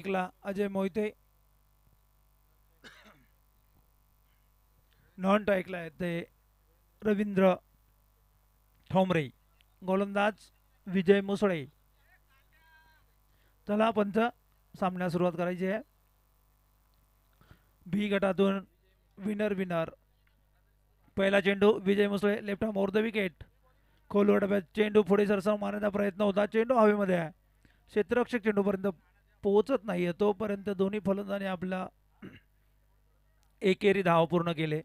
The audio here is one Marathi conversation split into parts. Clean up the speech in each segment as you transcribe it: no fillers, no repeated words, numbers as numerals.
अजय मोहिते नॉन टाईकला आहे ते रवींद्र ठोंबरे, गोलंदाज विजय मुसळे. चला पंच, सामन्यास सुरुवात करायची आहे. बी गटातून विनर विनर. पहिला चेंडू Vijay Musale, left arm over the wicket. खोलवर डब्यात चेंडू पुढे सरसाव मारण्याचा प्रयत्न होता. चेंडू हवेमध्ये आहे, क्षेत्ररक्षक चेंडूपर्यंत पोहोचत नाहीये. तोपर्यंत दोन्ही फलंदाजांनी आपला एकेरी धाव पूर्ण केले.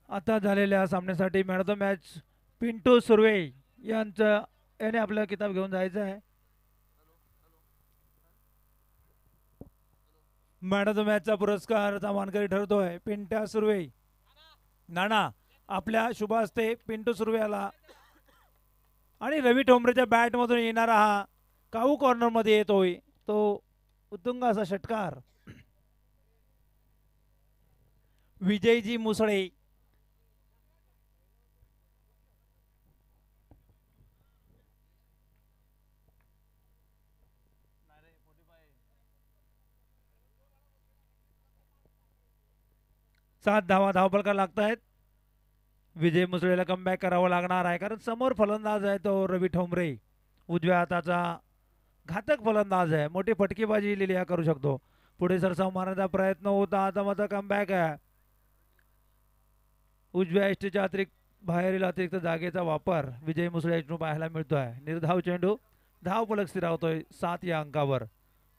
आता झालेल्या सामन्यासाठी man of the match Pintu Surve याने आपला किताब घेऊन जायचं आहे. मॅन ऑफ द मॅचचा पुरस्कारचा मानकरी ठरतोय पिंट्या सुर्वे. नाना आपल्या शुभ हस्ते पिंटू सुर्वे याला आणि रवी ठोंबरेच्या बॅटमधून येणारा हा काऊ कॉर्नरमध्ये येतोय तो उत्तुंग असा षटकार. विजयजी मुसळे. सात धावा धावफलका लागत आहेत. विजय मुसळेला कमबॅक करावं लागणार आहे कारण समोर फलंदाज आहे तो रवी ठोंबरे. उजव्या हाताचा घातक फलंदाज आहे, मोठी फटकेबाजी लिलिया करू शकतो. पुढे सरसाव मारण्याचा प्रयत्न होता. आता मात्र कमबॅक आहे. उजव्या एसटीच्या बाहेरील अतिरिक्त जागेचा वापर विजय मुसळे पाहायला मिळतोय. निर्धाव चेंडू, धाव फलक स्थिरावतोय 7 या अंकावर.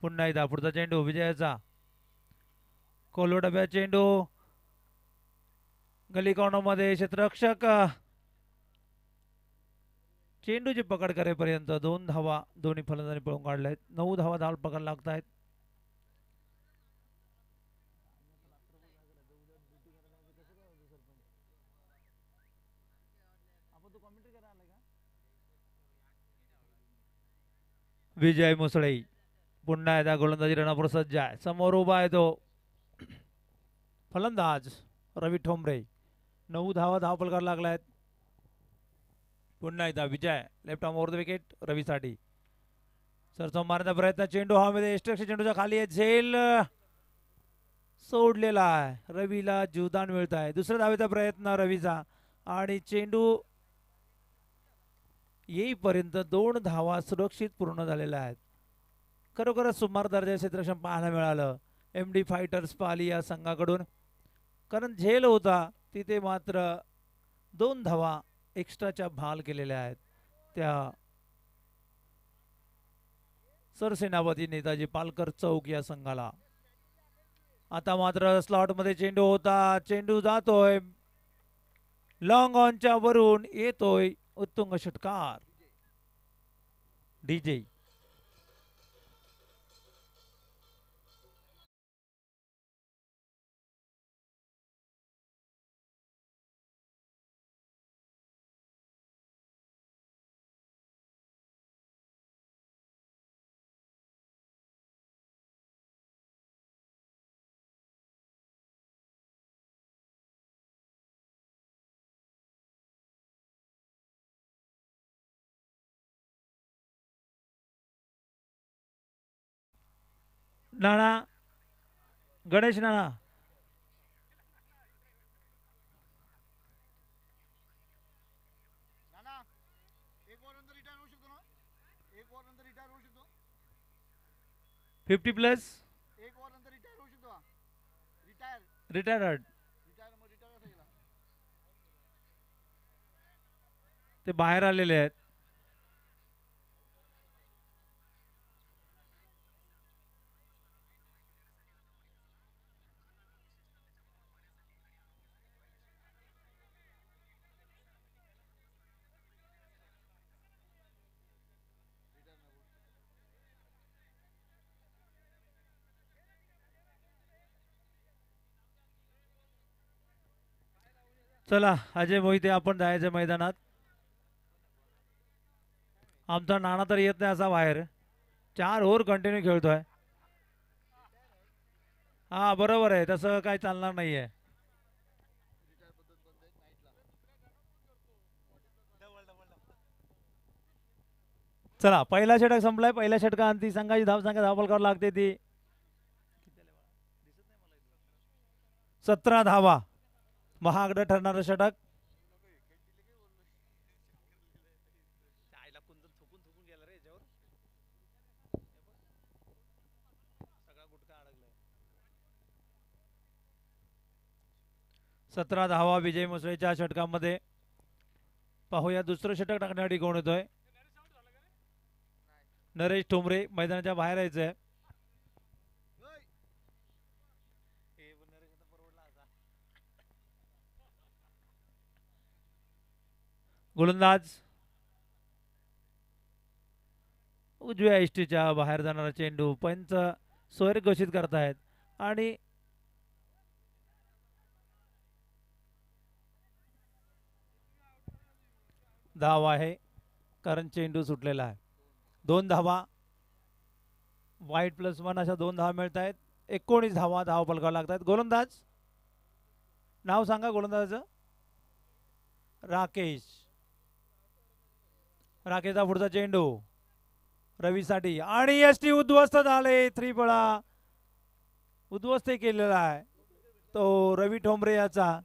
पुन्हा एकदा पुढचा चेंडू विजयाचा. कोलो डब्या चेंडू गली कॉर्नर मध्ये क्षेत्ररक्षक चेंडूची पकड करेपर्यंत 2 धावा दोन्ही फलंदाजांनी पळून काढल्या आहेत. 9 धावा धाव पकड लागत आहेत. विजय मुसळे पुन्हा एकदा गोलंदाजी रणावर सज्ज आहे. समोर उभा आहे तो फलंदाज रवी ठोंबरे. 9 धावा धाव पलकार लागला आहेत. पुन्हा एकदा Vijay, left arm over the wicket रवीसाठी. सरसम मारण्याचा प्रयत्न, चेंडू हवेमध्ये एस्ट्रक्शन चेंडूच्या खाली आहे. झेल सोडलेला आहे. रवीला जीवदान मिळत आहे. दुसऱ्या धावेचा प्रयत्न रवीचा आणि चेंडू येईपर्यंत 2 धावा सुरक्षित पूर्ण झालेल्या आहेत. खरोखरच सुमार दर्जाचे क्षेत्ररक्षण पाहायला मिळालं एम डी फायटर्स पाली या संघाकडून. कारण झेल होता तिथे मात्र 2 धावा एक्स्ट्राच्या भाल केलेल्या आहेत त्या सरसेनापती नेताजी पालकर चौक या संघाला. आता मात्र स्लॉट मध्ये चेंडू होता. चेंडू जातोय लॉंग ऑनच्या वरून येतोय उत्तुंग षटकार. डीजे नाना, गणेश नाना. फिफ्टी प्लस रिटायर्ड ते बाहेर आलेले आहेत. चला अजय मोहिते, आपण जायचं मैदानात. आमचा नाना तर येत नाही असा बाहेर. 4 ओव्हर कंटिन्यू खेळतोय. हा बरोबर आहे, तसं काय चालणार नाहीये. चला पहिला षटक संपलाय. पहिल्या षटकांती संघाची धावसंख्या धावफलकावर लागते ती 17 धावा. महागडं ठरणारं षटक. आईला कुंदन थुकून थुकून गेला रे याच्यावर. सगळा गुटखा अडकलाय. 17 धावा विजय मुसळेच्या षटकामध्ये. पाहूया दुसरं षटक टाकण्यासाठी कोण येतोय. नरेश ठोंबरे मैदानाच्या बाहेर यायचंय. गोलंदाज उजव्या इष्टीच्या बाहेर जाणारा चेंडू. पंच सोयर घोषित करतायत आणि धाव आहे कारण चेंडू सुटलेला आहे. 2 धावा. वाईट +1 अशा 2 धावा मिळत आहेत. 19 धावा धाव फलकावर लागतात. गोलंदाज नाव सांगा गोलंदाजाचं. राकेश. राकेशचा पुढचा चेंडू रवीसाठी आणि यष्टी उद्ध्वस्त झाले. त्रिफळा उद्ध्वस्त केलेला आहे तो रवी ठोंबरे याचा.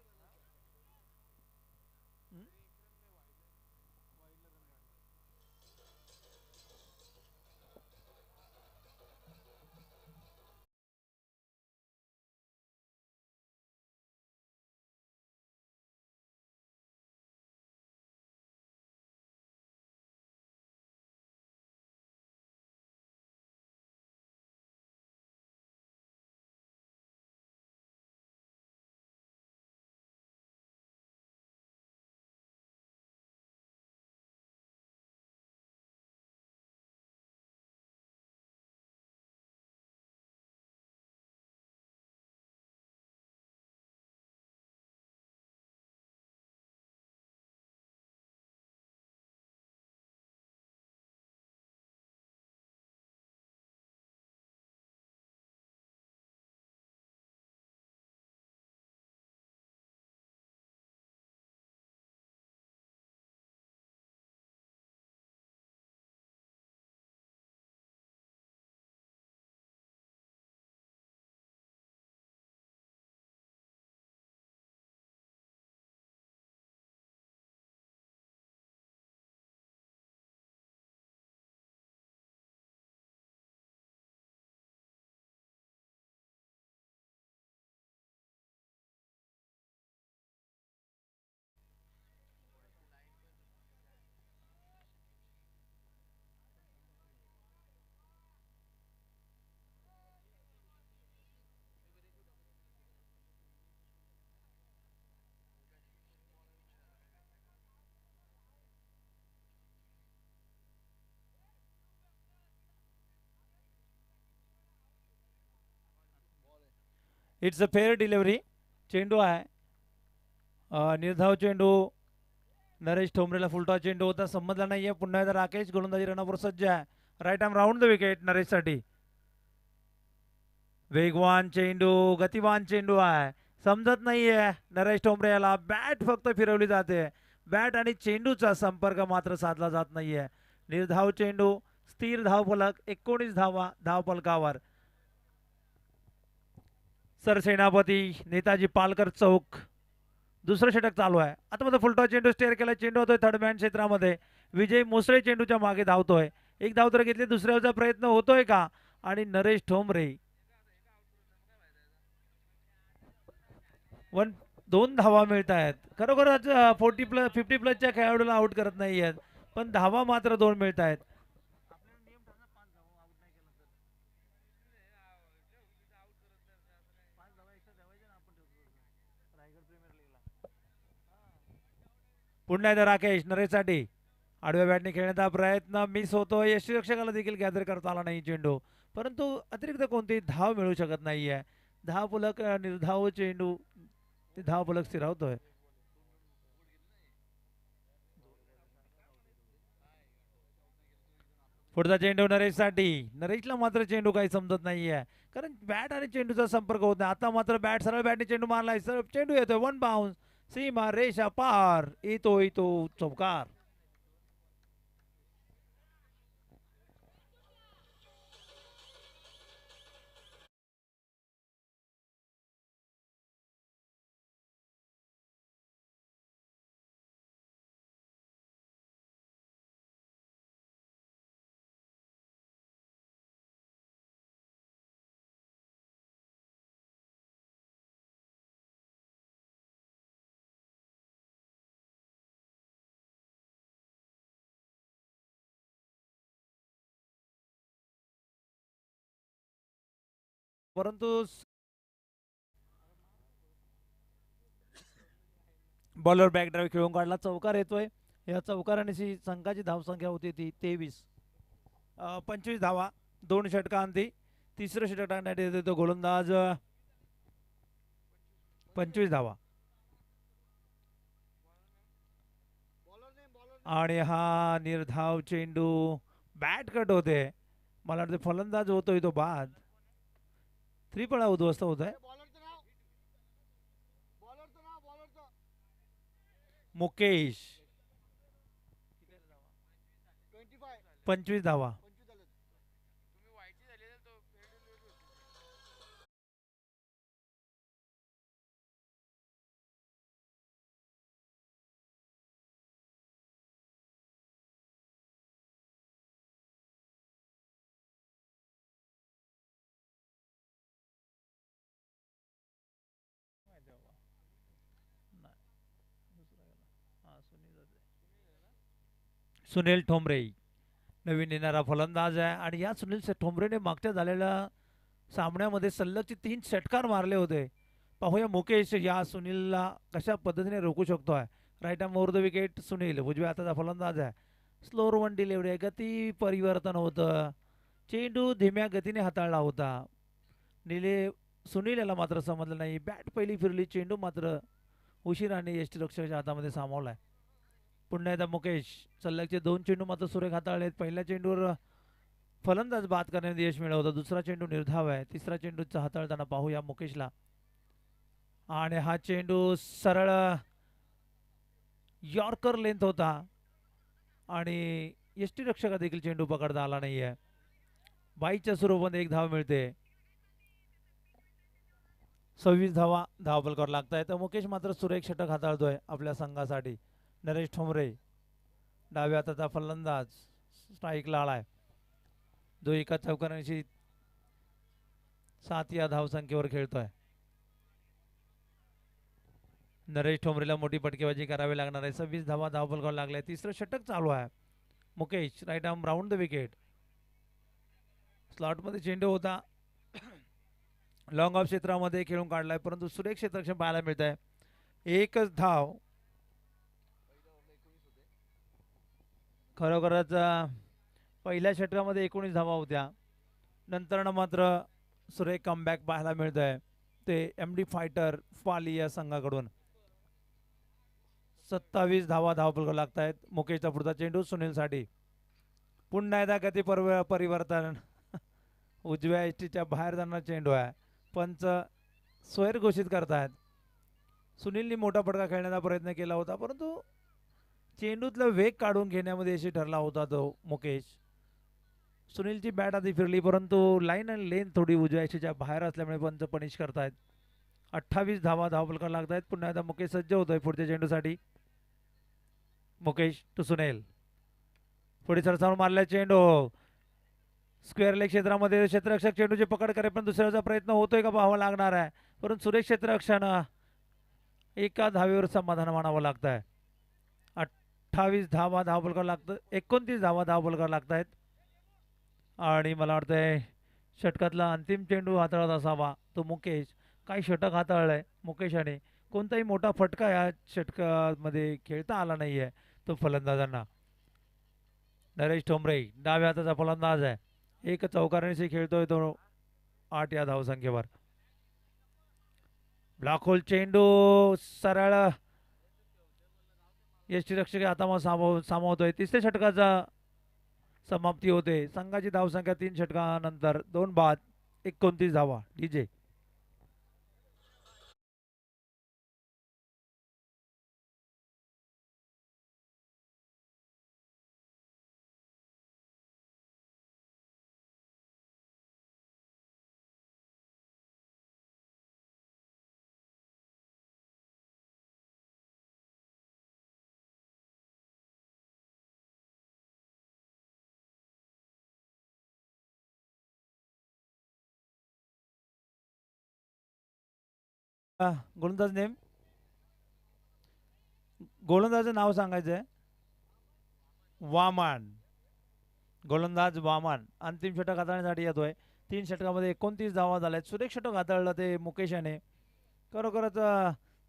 It's a fair delivery. चेंडू आहे निर्धाव चेंडू. नरेश ठोंबरेला फुलटॉस चेंडू होता, समजला नाहीये. पुन्हा एकदा राकेश गोलंदाजी रनापूर सज्ज आहे. Right arm round the wicket नरेशसाठी. वेगवान चेंडू, गतिवान चेंडू आहे. समजत नाहीये नरेश ठोंबरे याला. बॅट फक्त फिरवली जाते. बॅट आणि चेंडूचा संपर्क मात्र साधला जात नाहीये. निर्धाव चेंडू, स्थिर धावफलक, 19 धावा धावफलकावर. सरसेनापती नेताजी पालकर चौक. दुसरं षटक चालू आहे. आता मध्ये फुलटॉस चेंडू स्टेअर केला. चेंडू होतोय थर्ड मॅन क्षेत्रामध्ये. विजय मुसळे चेंडूच्या मागे धावतोय. एक धाव तर घेतली. दुसऱ्याचा प्रयत्न होतोय का. आणि नरेश ठोंबरे 2 धावा मिळत आहेत. खरोखरच 50+ खेळाडूला आउट करत नाही आहेत, पण धावा मात्र 2 मिळत आहेत. पुन्हा एकदा राकेश नरेशसाठी. आडव्या बॅटने खेळण्याचा प्रयत्न मिस होतोय. यष्टीरक्षकाला देखील गॅदर करता आला नाही चेंडू, परंतु अतिरिक्त कोणती धाव मिळू शकत नाहीये. धावफलक निर्धाव चेंडू ते धावफलक स्थिरावतोय. पुढचा चेंडू नरेशसाठी. नरेशला मात्र चेंडू काही समजत नाहीये, कारण बॅट आणि चेंडूचा संपर्क होत नाही. आता मात्र बॅट सरळ बॅटने चेंडू मारलाय, सरळ चेंडू येतोय, वन बाउन्स, सीमा रेषा पार, येतो चौकार. परंतु बॉलर बॅक ड्राईव्ह खेळून काढला, चौकार येतोय. या चौकाराने संघाची धावसंख्या होती ती 23. 25 धावा, 2 षटकांती. तिसरं षटक टाकण्यात येतो तो गोलंदाज. 25 धावा आणि हा निर्धाव चेंडू बॅट कट होते. मला वाटतं फलंदाज होतोय तो बाद. त्रिफळा उद्ध्वस्त होत आहे. मुकेश 25 धावा. सुनील ठोंबरे नवीन येणारा फलंदाज आहे, आणि या सुनील ठोंबरेने मागच्या झालेल्या सामन्यामध्ये सलगचे 3 षटकार मारले होते. पाहूया मुकेश या सुनीलला कशा पद्धतीने रोखू शकतोय. Right arm over the wicket Sunil, उजव्या हाताचा फलंदाज आहे. स्लोअर वन डिलिव्हरी आहे, गती परिवर्तन होतं, चेंडू धीम्या गतीने हाताळला होता. सुनील याला मात्र समजलं नाही. बॅट पहिली फिरली, चेंडू मात्र उशिराने यष्टीरक्षकाच्या हातामध्ये सामावलाय. पुन्हा एकदा मुकेश, सलगचे 2 चेंडू मात्र सुरेख हाताळलेत. पहिल्या चेंडूवर फलंदाज बाद करण्यात यश मिळवलं, दुसरा चेंडू निर्धाव आहे. तिसरा चेंडूचा हाताळताना पाहूया मुकेशला. आणि हा चेंडू सरळ यॉर्कर लेंथ होता, आणि यष्टीरक्षका देखील चेंडू पकडता आला नाहीये. बाईच्या स्वरूपात 1 धाव मिळते. 26 धावा धावफलकावर लागताय. तर मुकेश मात्र सुरेख षटक हाताळतोय आपल्या संघासाठी. नरेश ठोंबरे डाव्या हाताचा फलंदाज स्ट्राईकला आलाय. जो एका चौकारांशी 7 या धावसंख्येवर खेळतोय. नरेश ठोंबरेला मोठी पटकेबाजी करावी लागणार आहे. 26 धावा धावफलकावर लागलाय. तिसरं षटक चालू आहे. Mukesh right arm round the wicket. स्लॉटमध्ये चेंडू होता, लॉंग ऑफ क्षेत्रामध्ये खेळून काढलाय, परंतु सुरेख क्षेत्ररक्षण पाहायला मिळत आहे. एकच धाव. खरोखरच पहिल्या षटकामध्ये 19 धावा होत्या, नंतर मात्र सुरेख कमबॅक पाहायला मिळत आहे ते MD फायटर पाली या संघाकडून. 27 धावा धावफलकावर लागत आहेत. मुकेशचा पुढचा चेंडू सुनीलसाठी. पुन्हा एकदा गती परिवर्तन, उजव्या एसटीच्या बाहेर जाणारा चेंडू आहे. पंच स्वैर घोषित करतायत. सुनीलनी मोठा फटका खेळण्याचा प्रयत्न केला होता, परंतु चेंडूतला वेग काढून घेण्यामध्ये यशस्वी ठरला होता तो मुकेश. सुनीलची बॅट आधी फिरली, परंतु लाईन आणि लेन थोडी उजव्या एसटीच्या बाहेर असल्यामुळे पंच पनिश करतायत. 28 धावा धावफलकावर लागत आहेत. पुन्हा एकदा मुकेश सज्ज होतोय पुढच्या चेंडूसाठी. मुकेश टू सुनील. पुढे सरसावून मारला चेंडू स्क्वेअर लेग क्षेत्रामध्ये. क्षेत्ररक्षक चेंडूची पकड करे, पण दुसऱ्याचा प्रयत्न होतोय का पाहावा लागणार आहे. परंतु सुरेश क्षेत्ररक्षण एका धावेवर समाधान मानावं लागत आहे. 28 धावा धावफलकावर लागतं, 29 धावा धावफलकावर लागत आहेत. आणि मला वाटतंय षटकातला अंतिम चेंडू हाताळत असावा तो मुकेश. काही षटक हाताळलंय मुकेशाने, कोणताही मोठा फटका या षटकामध्ये खेळता आला नाहीये तो फलंदाजांना. नरेश ठोंबरे डाव्या हाताचा फलंदाज आहे. एक चौकारांशी खेळतोय तो 8 या धावसंख्येवर. ब्लॉक होल चेंडू सरळ यष्टीरक्षक हातामध्ये सामावतोय. तिसऱ्या षटकाचा समाप्ती होते. संघाची धावसंख्या 3 षटकानंतर 2 बाद 29 धावा. डीजे. गोलंदाज नेम. गोलंदाजचं नाव सांगायचं आहे. वामन. गोलंदाज वामन अंतिम षटक हाताळण्यासाठी येतोय. 3 षटकामध्ये 29 धावा झाल्यात. सुरेख षटक हाताळलं ते मुकेश याने. खरोखरच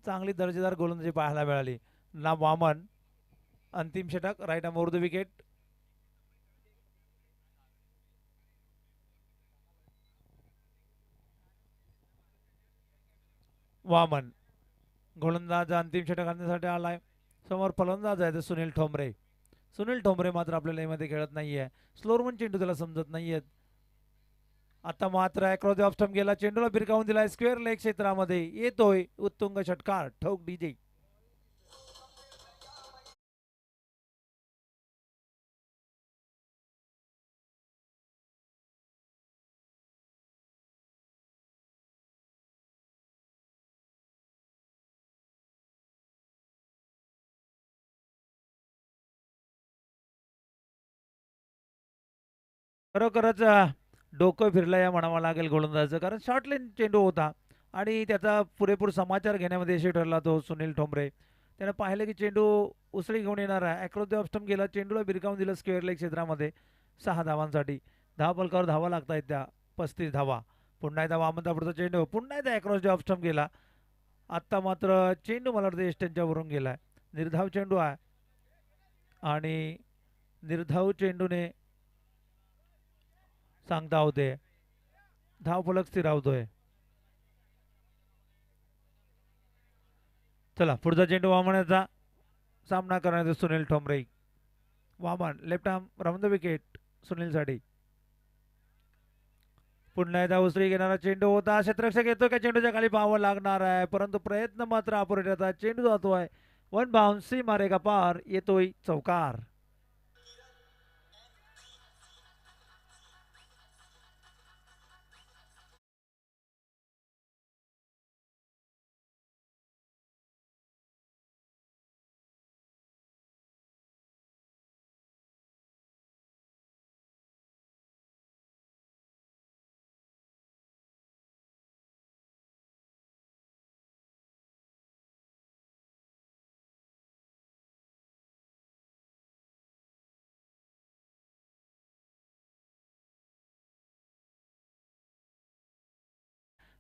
चांगली दर्जेदार गोलंदाजी पाहायला मिळाली. ना वामन अंतिम षटक right arm over the wicket. Vaman गोलंदाज अंतिम षटक आणण्यासाठी आलाय. समोर फलंदाज आहे सुनील ठोंबरे. सुनील ठोंबरे मात्र आपल्या लयमध्ये खेळत नाहीये. स्लोरमन चेंडू त्याला समजत नाहीयेत. आता मात्र अक्रॉस द ऑफ स्टंप गेला. चेंडूला भिरकावून दिलाय स्क्वेअर लेग क्षेत्रामध्ये. येतोय उत्तुंग षटकार. ठोक डीजे. खरोखरच डोकं फिरलं या म्हणावं लागेल गोलंदाजाचं. कारण शॉर्ट लेन चेंडू होता आणि त्याचा पुरेपूर समाचार घेण्यामध्ये यशस्वी ठरला तो सुनील ठोंबरे. त्यानं पाहिलं की चेंडू उसळी घेऊन येणार आहे. अक्रॉस द ऑफ स्टंप गेला. चेंडूला भिरकावून दिलं स्क्वेअर लेग क्षेत्रामध्ये. 6 धावांसाठी. धावफलकावर धावा लागत आहेत त्या 35 धावा. पुन्हा एकदा वामनचा पुढचा चेंडू. पुन्हा एकदा अक्रॉस द ऑफ स्टंप गेला. आत्ता मात्र चेंडू मला वाटतं एस्टनच्यावरून गेलाय. निर्धाव चेंडू आहे आणि निर्धाव चेंडूने सांगता होते धावफलक स्थिरावतोय. चला पुढचा चेंडू वामनाचा सामना करण्याचा Sunil Thombre. Vaman left arm round the wicket सुनीलसाठी. पुन्हा एकदा उसळी घेणारा चेंडू होता. क्षेत्ररक्षक येतो का चेंडूच्या खाली पाहावं लागणार आहे. परंतु प्रयत्न मात्र ऑपरेटरचा. चेंडू जातोय वन बाउन्स. सी मारेगा पार. येतोय चौकार.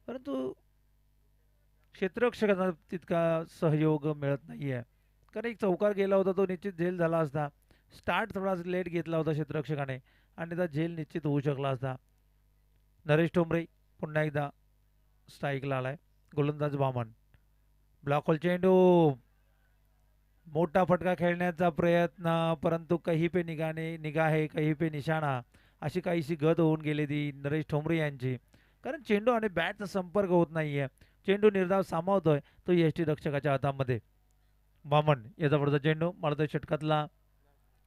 परंतु क्षेत्ररक्षकांना तितका सहयोग मिळत नाहीये. कारण एक चौकार गेला होता तो निश्चित झेल झाला असता. स्टार्ट थोडा लेट घेतला होता क्षेत्ररक्षकाने आणि त्याचा झेल निश्चित होऊ शकला असता. नरेश ठोंबरे पुन्हा एकदा स्ट्राईकला आलाय. गोलंदाज वामन. ब्लॉक होल चेंडू. मोठा फटका खेळण्याचा प्रयत्न परंतु कहीं पे निगाहे कहीं पे निशाणा अशी काहीशी गत होऊन गेली ती नरेश ठोंबरे यांची. कारण चेंडू आणि बॅटचा संपर्क होत नाहीये. चेंडू निर्धाव सामावतोय तो यष्टी रक्षकाच्या हातामध्ये. वामन याचा पुढचा चेंडू मला षटकातला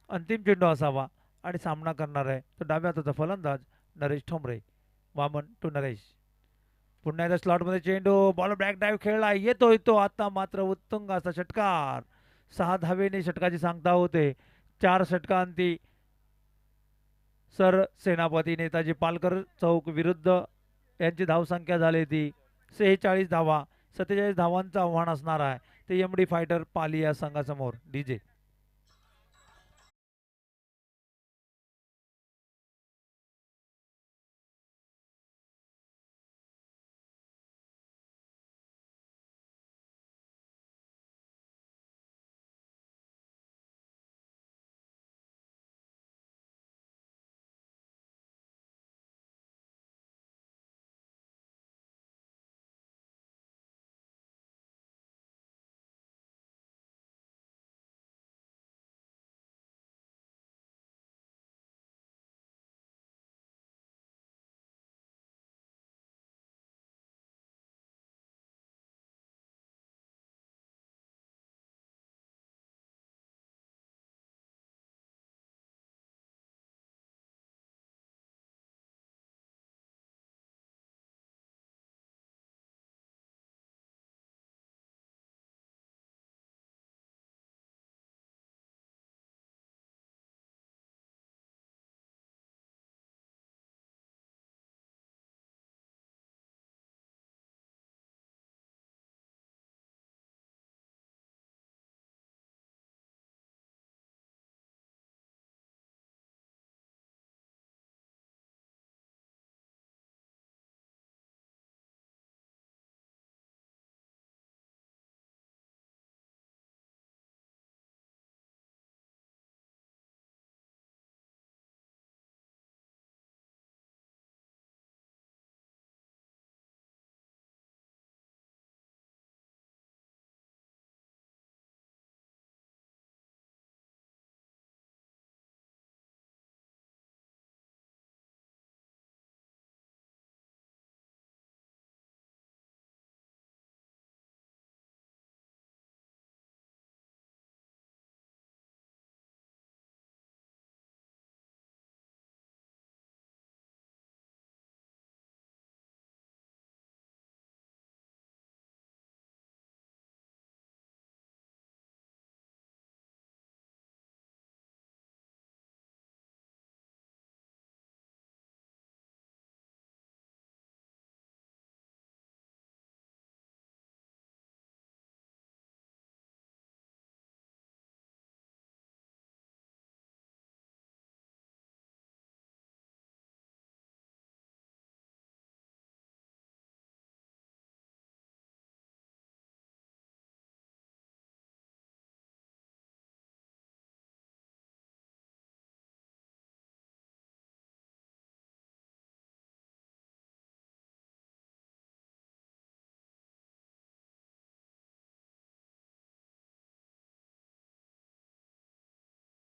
अंतिम चेंडू असावा आणि सामना करणार आहे तो डाव्या हाताचा फलंदाज नरेश ठोंबरे. वामन टू नरेश. पुन्हा एकदा स्लॉटमध्ये चेंडू. बॉल बॅक ड्राईव्ह खेळला. येतोय तो आता मात्र उत्तुंग असा षटकार. 6 धावेने षटकाची सांगता होते. 4 षटकांती सर सेनापती नेताजी पालकर चौक विरुद्ध यांची धावसंख्या झाली ती 46 धावा. 47 धावांचं आव्हान असणार आहे ते एम डी फायटर पाली या संघासमोर. डीजे.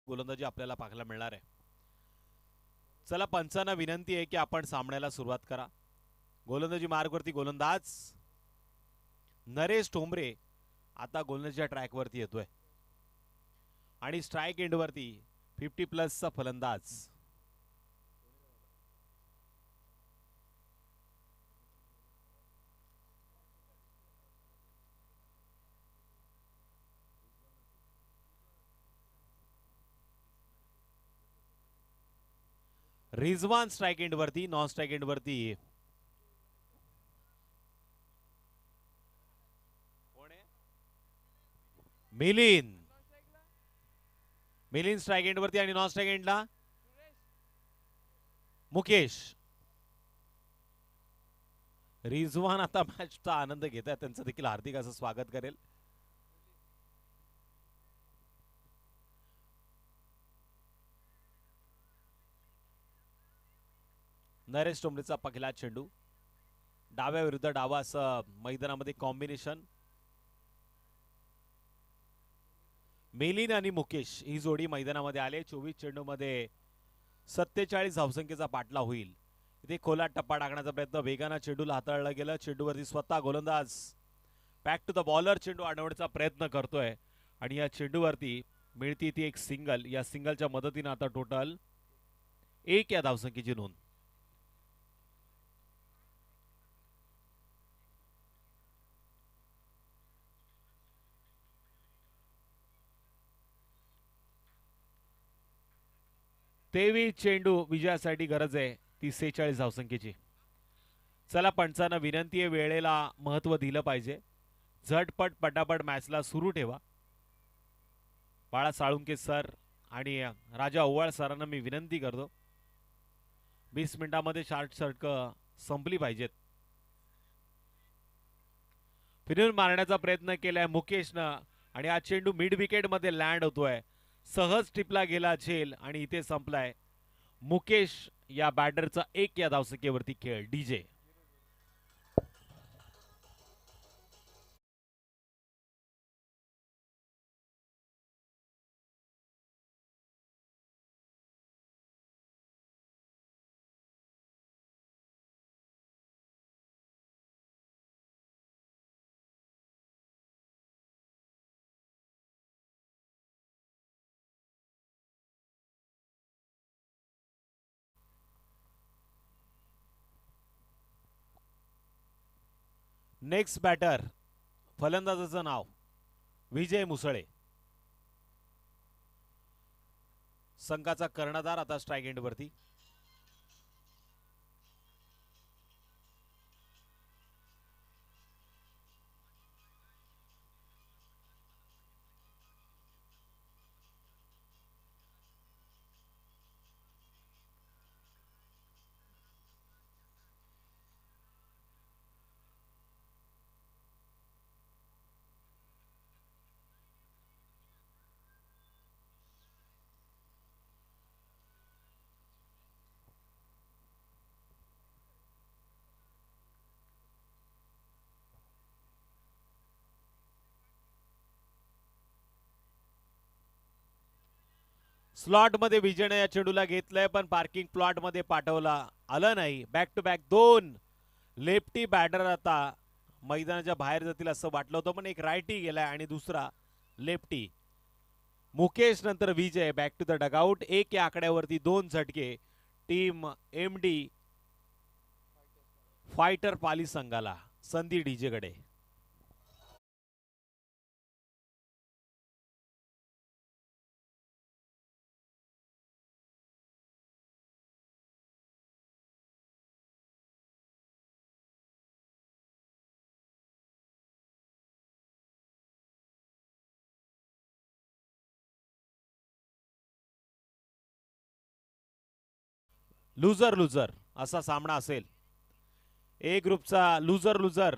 गोलंदाजी आपल्याला पाहायला मिळणार आहे. चला पंचांना विनंती आहे की आपण सामन्याला सुरुवात करा. गोलंदाजी मार्गवरती गोलंदाज नरेश ठोंबरे आता गोलंदाजीच्या ट्रॅकवरती येतोय आणि स्ट्राइक एंडवरती 50+ फलंदाज रिजवान स्ट्राइक एंडवरती. नॉन स्ट्राइक एंडवरती मिलिंद. मिलिंद स्ट्राइक एंडवरती आणि नॉन स्ट्राइक एंडला मुकेश. रिजवान आता मॅचचा आनंद घेत आहेत. त्यांचं देखील हार्दिक असं स्वागत करेल. नरेश टोंबरेचा पहिला चेंडू डाव्या विरुद्ध डावा असं मैदानामध्ये कॉम्बिनेशन. मिलिंद आणि मुकेश ही जोडी मैदानामध्ये आले. 24 चेंडूमध्ये 47 धावसंख्येचा पाठला होईल. इथे खोला टप्पा टाकण्याचा प्रयत्न. वेगानं चेंडूला हाताळलं गेलं. चेंडूवरती स्वतः गोलंदाज बॅक टू द बॉलर चेंडू अडवण्याचा प्रयत्न करतोय आणि या चेंडूवरती मिळती ती एक सिंगल. या सिंगलच्या मदतीने आता टोटल 1 या धावसंख्येची नोंद. तेवीस चेंडू विजयासाठी गरज आहे ती 46 धावसंख्येची. चला पंचांना विनंती आहे वेळेला महत्व दिलं पाहिजे. झटपट पटापट मॅचला सुरू ठेवा. बाळा साळुंके सर आणि राजा ओवाळ सरांना मी विनंती करतो 20 मिनिटांमध्ये शॉर्ट षटकं संपली पाहिजेत. फिरून मारण्याचा प्रयत्न केलाय मुकेशनं आणि हा चेंडू मिड विकेट मध्ये लँड होतोय. सहज टिपला गेला झेल आणि इथे संपलाय मुकेश या बॅटरचा 1 या धावसंख्येवरती खेळ. DJ next batter. फलंदाजाचं नाव विजय मुसळे. संघाचा कर्णधार आता स्ट्राइक एंडवरती. स्लॉट मध्ये विजयने या चेंडूला घेतलंय पण पार्किंग प्लॉट मध्ये पाठवला आलं नाही. Back to back 2 lefty batter आता मैदानाच्या बाहेर जातील असं वाटलं होतं पण एक रायटी गेलाय आणि दुसरा लेफ्टी. मुकेश नंतर विजय बॅक टू द डगआउट. 1 या आकड्यावरती 2 झटके टीम एमडी फायटर पाली संघाला. संधी डीजेकडे. लुजर लुजर असा सामना असेल. ए ग्रुपचा लुजर लुजर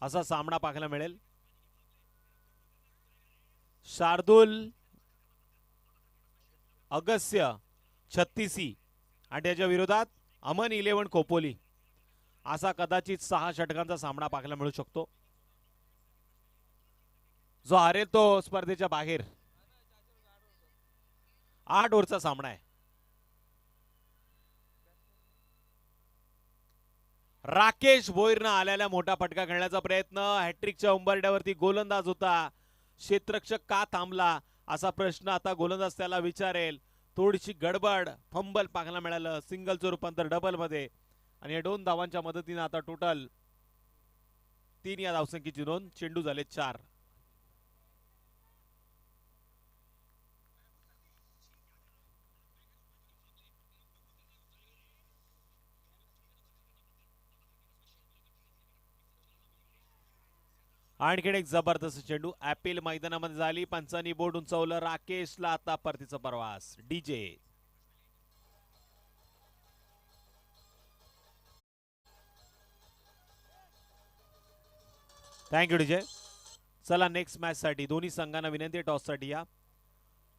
असा सामना पाहायला मिळेल. शार्दुल अगस्त्य 36 आणि त्याच्या विरोधात अमन 11 खोपोली असा कदाचित 6 षटकांचा सामना पाहायला मिळू शकतो. जो हारेल तो स्पर्धेच्या बाहेर. 8 ओव्हरचा सामना आहे. राकेश भोईरनं आलेला मोठा फटका खेळण्याचा प्रयत्न. हॅट्रिकच्या उंबरड्यावरती गोलंदाज होता, क्षेत्ररक्षक का थांबला असा प्रश्न आता गोलंदाज त्याला विचारेल. थोडीशी गडबड, फंबल पाहायला मिळालं. सिंगलचं रूपांतर डबल मध्ये आणि या 2 धावांच्या मदतीने आता टोटल 3 या धावसंख्येची नोंद. चेंडू झाले 4. आणखीन एक जबरदस्त चेंडू ऍपिल मैदानामध्ये झाली. पंचांनी बोर्ड उंचावलं. राकेशला आता परतीचा प्रवास. DJ thank you DJ. चला नेक्स्ट मॅच साठी दोन्ही संघांना विनंती टॉस साठी या.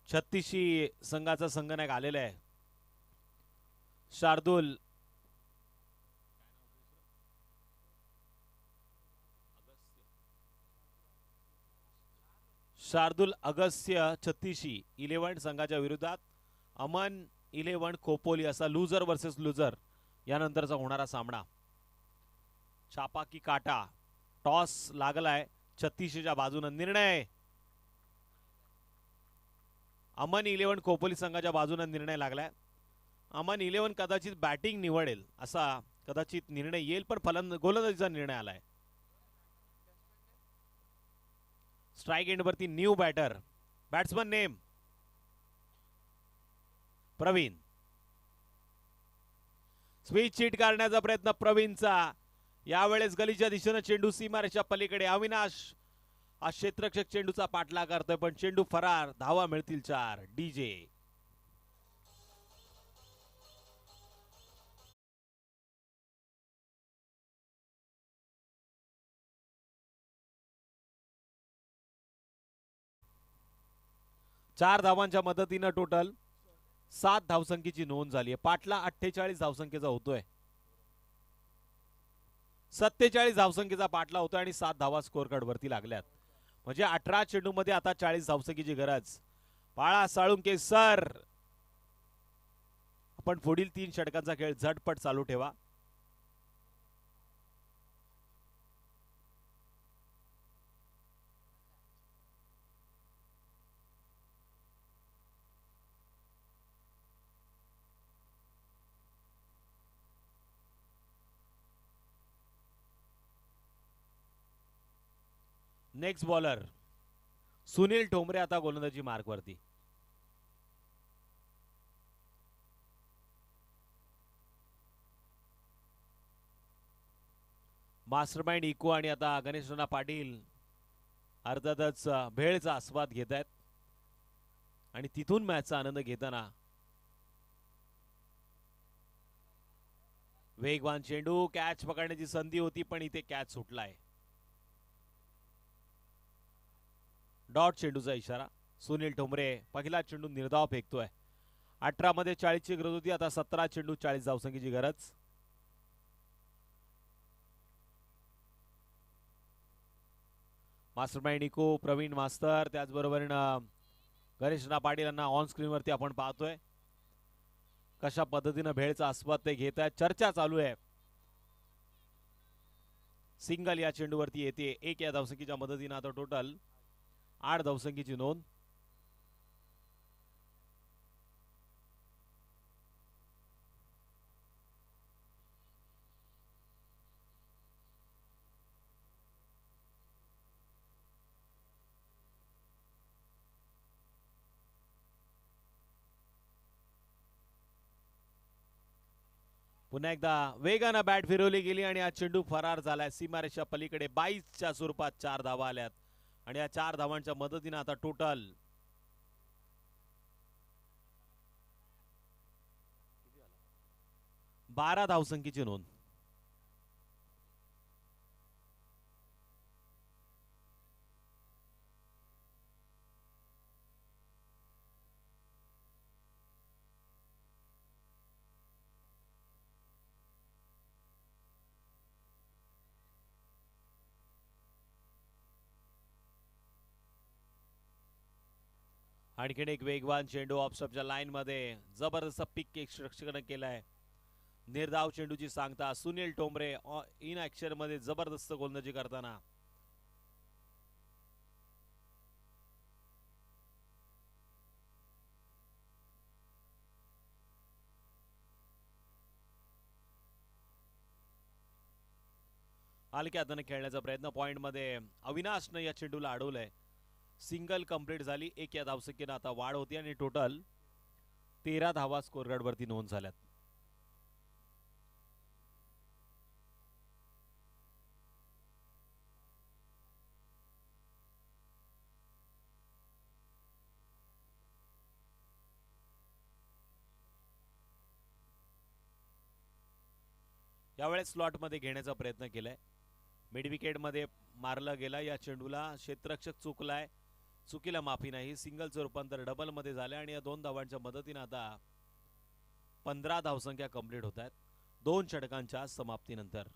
36 संघाचा संघनायक आलेला आहे. शार्दुल अगस्त्य 36 11 संघाच्या विरोधात अमन 11 खोपोली असा लुझर वर्सेस लुझर यानंतरचा होणारा सामना. छापा की काटा. टॉस लागलाय 36च्या बाजूने. निर्णय अमन 11 खोपोली संघाच्या बाजूने निर्णय लागलाय. अमन 11 कदाचित बॅटिंग निवडेल असा कदाचित निर्णय येईल, पण गोलंदाजीचा निर्णय आलाय. स्ट्राइक एंड वरती new batter. Batsman name Praveen. Switch चीट करण्याचा प्रयत्न प्रवीणचा. यावेळेस गलीच्या दिशेने चेंडू सीमारेषा पलीकडे. अविनाश हा क्षेत्ररक्षक चेंडूचा पाठलाग करतोय, पण चेंडू फरार. धावा मिळतील 4. डीजे चार धावांच्या मदतीनं टोटल 7 धावसंख्येची नोंद झाली आहे. पाटला 48 धावसंख्येचा होतोय. 47 धावसंख्येचा पाटला होतोय आणि 7 धावा स्कोअर कार्ड वरती लागल्यात. म्हणजे 18 चेंडू मध्ये आता 40 धावसंख्येची गरज. बाळा साळुंके सर, आपण पुढील 3 षटकांचा खेळ झटपट चालू ठेवा. नेक्स्ट बॉलर सुनील ठोंबरे आता गोलंदाजी मार्क वरती. मास्टरमाइंड इको आणि आता गणेश राणा पाटील अर्थातच भेळचा आस्वाद घेत आहेत आणि तिथून मॅचचा आनंद घेताना वेगवान चेंडू. कॅच पकडण्याची संधी होती पण इथे कॅच सुटलाय. डॉट चेंडूचा इशारा. सुनील ठोंबरे पहिला चेंडू निर्धाव फेकतोय. 18 मध्ये 40 ची गरज होती, आता 17 चेंडू 40 धावसंख्येची गरज. मास्टरमाइंड इको प्रवीण मास्तर, त्याचबरोबर गणेश राणा पाटील यांना ऑन स्क्रीन वरती आपण पाहतोय कशा पद्धतीने भेळचा आस्वाद ते घेत आहेत. चर्चा चालू आहे. सिंगल या चेंडूवरती येते. 1 या धावसंख्येच्या मदतीने आता टोटल 8 धावसंख्येची नोंद. पुन्हा एकदा वेगानं बॅट फिरवली गेली आणि हा चेंडू फरार झालाय. सीमारेषा पलीकडे 22च्या स्वरूपात 4 धावा आल्यात आणि या 4 धावांच्या मदतीने आता टोटल 12 धावसंख्येची नोंद. आणखीन एक वेगवान चेंडू ऑफस्टॉपच्या लाईन मध्ये जबरदस्त पिक रक्षकाने केलाय. निर्धाव चेंडूची सांगता सुनील टोंबरे इन ऍक्शन मध्ये जबरदस्त गोलंदाजी करताना. हलक्या हाताने खेळण्याचा प्रयत्न पॉइंट मध्ये अविनाशनं या चेंडूला अडवलंय. सिंगल कंप्लीट झाली. एक या धावसंख्येनं आता वाढ होती आणि टोटल 13 धावा स्कोर वरती नोंद झाल्यात. यावेळेस स्लॉट मध्ये घेण्याचा प्रयत्न केलाय. मिड विकेट मध्ये मारला गेला या चेंडूला. क्षेत्ररक्षक चुकलाय. चुकीला माफी नाही. सिंगलचं रूपांतर डबल मध्ये झालंय आणि या 2 धावांच्या मदतीने आता 15 धावसंख्या कंप्लीट होत आहेत 2 षटकांच्या समाप्तीनंतर.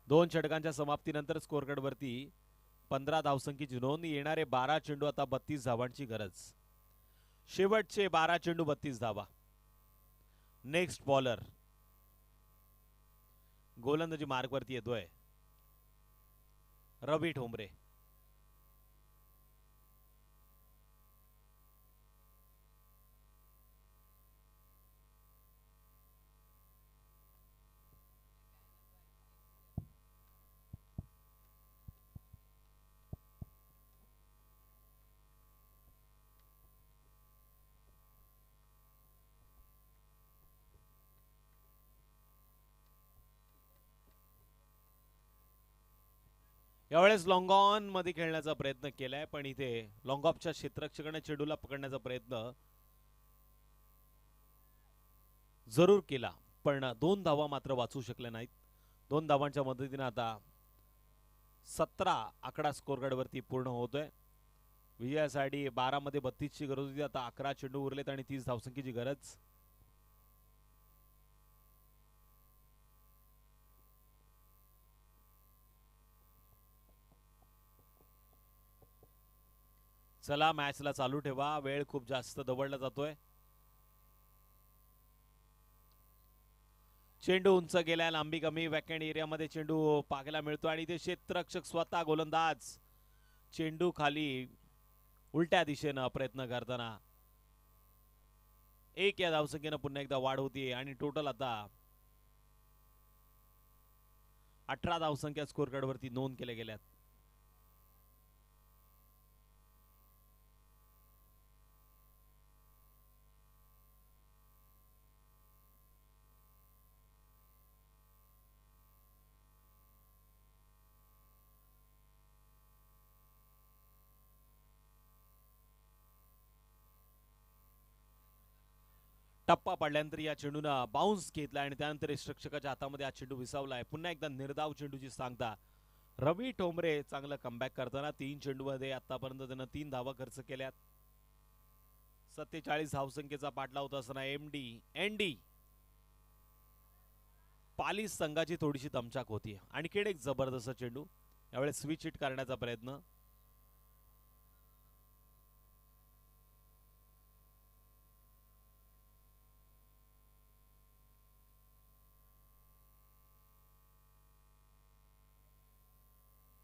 दोन षटकांच्या समाप्तीनंतर स्कोरकार्ड वरती 15 धावसंख्येची नोंद. येणारे 12 चेंडू आता 32 धावांची गरज. शेवटचे 12 चेंडू 32 धावा. नेक्स्ट बॉलर गोलंदाजी मार्ग वरती येतोय रवी ठोंबरे. यावेळेस लॉंग ऑन मध्ये खेळण्याचा प्रयत्न केलाय पण इथे लॉंग ऑफच्या क्षेत्ररक्षकाने चेंडूला पकडण्याचा प्रयत्न जरूर केला पण 2 धावा मात्र वाचू शकले नाहीत. 2 धावांच्या मदतीने आता 17 आकडा स्कोरकार्ड वरती पूर्ण होतोय. विजयासाठी 12 मध्ये 32 ची गरज होती. आता 11 चेंडू उरलेत आणि 30 धावसंख्येची गरज. चला मॅचला चालू ठेवा. वेळ खूप जास्त दवडला जातोय. चेंडू उंच गेलाय. लांबी कमी. वॅकंड एरियामध्ये चेंडू पाहायला मिळतो आणि ते क्षेत्ररक्षक स्वतः गोलंदाज चेंडू खाली उलट्या दिशेनं प्रयत्न करताना 1 या धावसंख्येनं पुन्हा एकदा वाढ होती आणि टोटल आता 18 धावसंख्या स्कोरकार्ड वरती नोंद केल्या गेल्यात. टप्पा पडल्यानंतर या चेंडूनं बाउन्स घेतला आणि त्यानंतर रक्षकाच्या हातामध्ये हा चेंडू विसावलाय. पुन्हा एकदा निर्धाव चेंडूची सांगता रवी ठोंबरे चांगलं कमबॅक करताना 3 चेंडूमध्ये आतापर्यंत त्यानं 3 धावा खर्च केल्यात. 47 धावसंख्येचा पाठलाव होत असताना एनडी पालिस संघाची थोडीशी दमछाक होती. आणखीन एक जबरदस्त चेंडू. यावेळेस स्विच हिट करण्याचा प्रयत्न.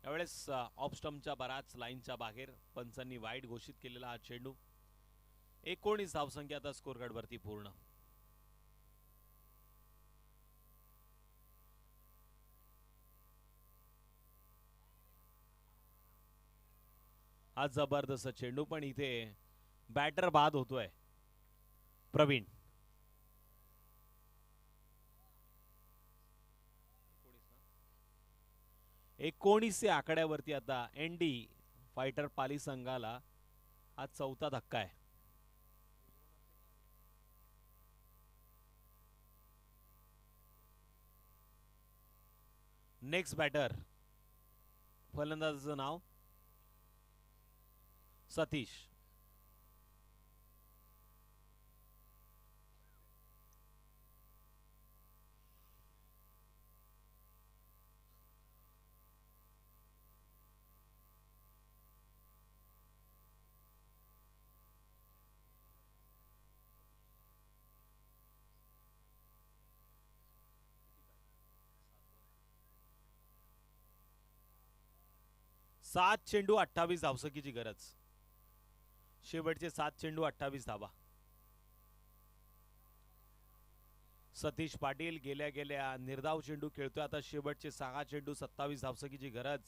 यावेळेस ऑफ स्टंपच्या बराच लाईनच्या बाहेर पंचांनी वाईड घोषित केलेला हा चेंडू. 19 धावसंख्या आता स्कोरकार्ड वरती पूर्ण. हा जबरदस्त चेंडू पण इथे बॅटर बाद होतोय प्रवीण. 19 आकड्यावरती आता एनडी फायटर पाली संघाला हा 4था धक्का आहे. नेक्स्ट बॅटर फलंदाजाचं नाव सतीश. 7 चेंडू 28 धावसंख्येची गरज. शेवटचे 7 चेंडू 28 धावा. सतीश पाटील गेल्या गेल्या निर्धाव चेंडू खेळतोय. आता शेवटचे 6 चेंडू 27 धावसंख्येची गरज.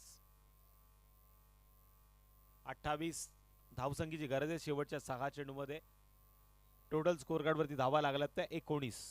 28 धावसंख्येची गरज आहे शेवटच्या 6 चेंडू मध्ये. टोटल स्कोर कार्ड वरती धावा लागल्यात त्या 19.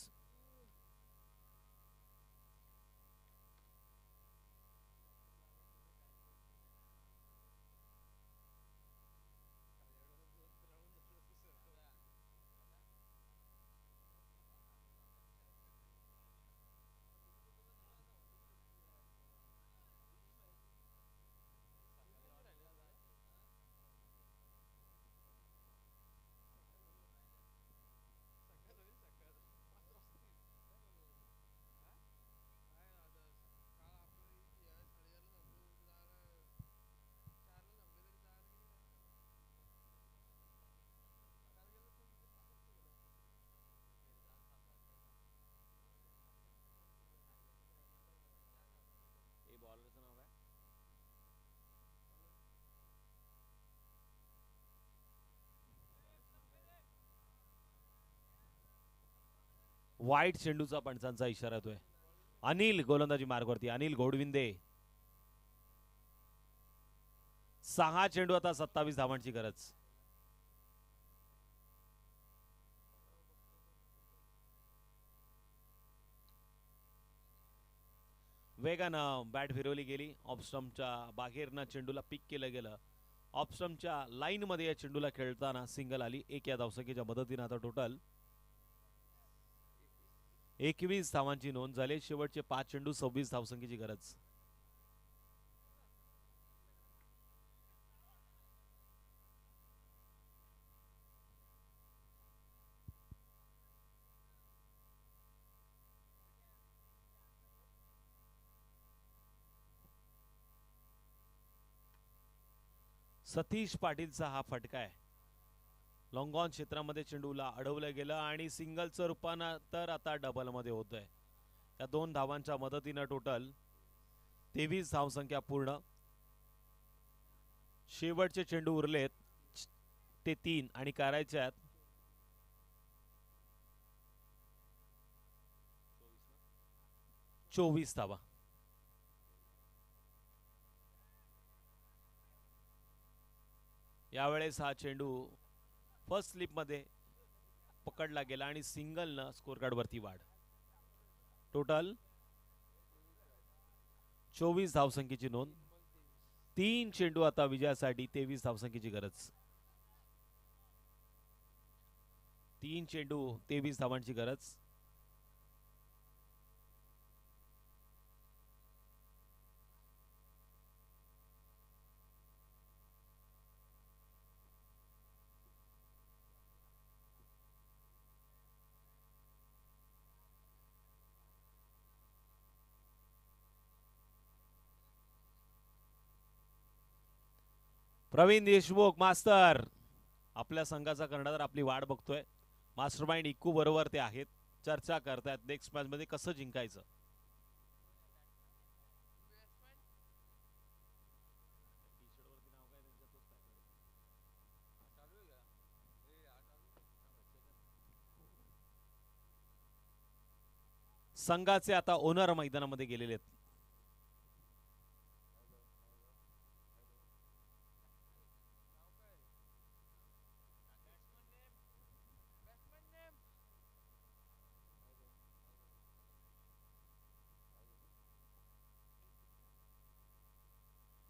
वाईट चेंडूचा पंचांचा इशारा येतोय. अनिल गोलंदाजी मार्गवरती. अनिल घोडविंदे. 6 चेंडू आता 27 धावांची गरज. वेगानं बॅट फिरवली गेली. ऑफस्टम्पच्या बाहेरनं चेंडूला पिक केलं गेलं. ऑफस्टम्पच्या लाईन मध्ये या चेंडूला खेळताना सिंगल आली. 1 या धावसंख्येच्या मदतीने आता टोटल 21 धावांची नोंद झाली. शेवटचे 5 चेंडू 26 धावसंख्येची गरज. सतीश पाटीलचा हा फटका आहे. लॉंग ऑन क्षेत्रामध्ये चेंडूला अडवलं गेलं आणि सिंगलचं रूपांतर आता डबल मध्ये होतंय. या 2 धावांच्या मदतीनं टोटल 23 धावसंख्या पूर्ण. शेवटचे चेंडू उरलेत ते 3 आणि करायचे आहेत 24 धावा. यावेळेस हा चेंडू फर्स्ट स्लिप मध्ये पकडला गेला आणि सिंगलनं स्कोर कार्ड वरती वाढ. टोटल 24 धावसंख्येची नोंद. 3 चेंडू आता विजयासाठी 23 धावसंख्येची गरज. 3 चेंडू 23 धावांची गरज. प्रवीण देशमुख मास्टर आपल्या संघाचा कर्णधार आपली वाट बघतोय. मास्टरमाइंड इक्कू बरोबर ते आहेत. चर्चा करतायत नेक्स्ट मॅच मध्ये कसं जिंकायचं. संघाचे आता ओनर मैदानामध्ये गेलेले आहेत.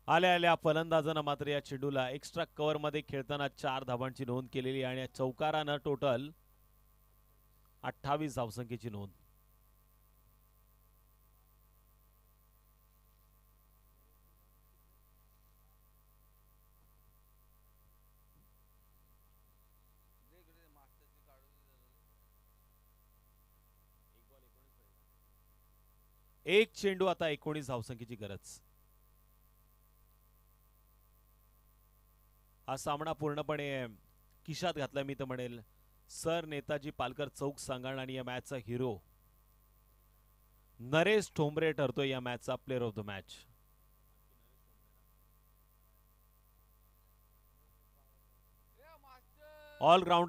आल्या आल्या फलंदाजानं मात्र या चेंडूला एक्स्ट्रा कव्हर मध्ये खेळताना 4 धावांची नोंद केलेली आणि चौकारानं टोटल 28 धावसंख्येची नोंद. एक चेंडू आता 19 धावसंख्येची गरज. हा सामना पूर्णपणे खिशात घातला मी तर म्हणेल. सर नेताजी पालकर चौक सांगण आणि या मॅचचा हिरो नरेश ठोंबरे ठरतोय या मॅचचा player of the match. All-rounder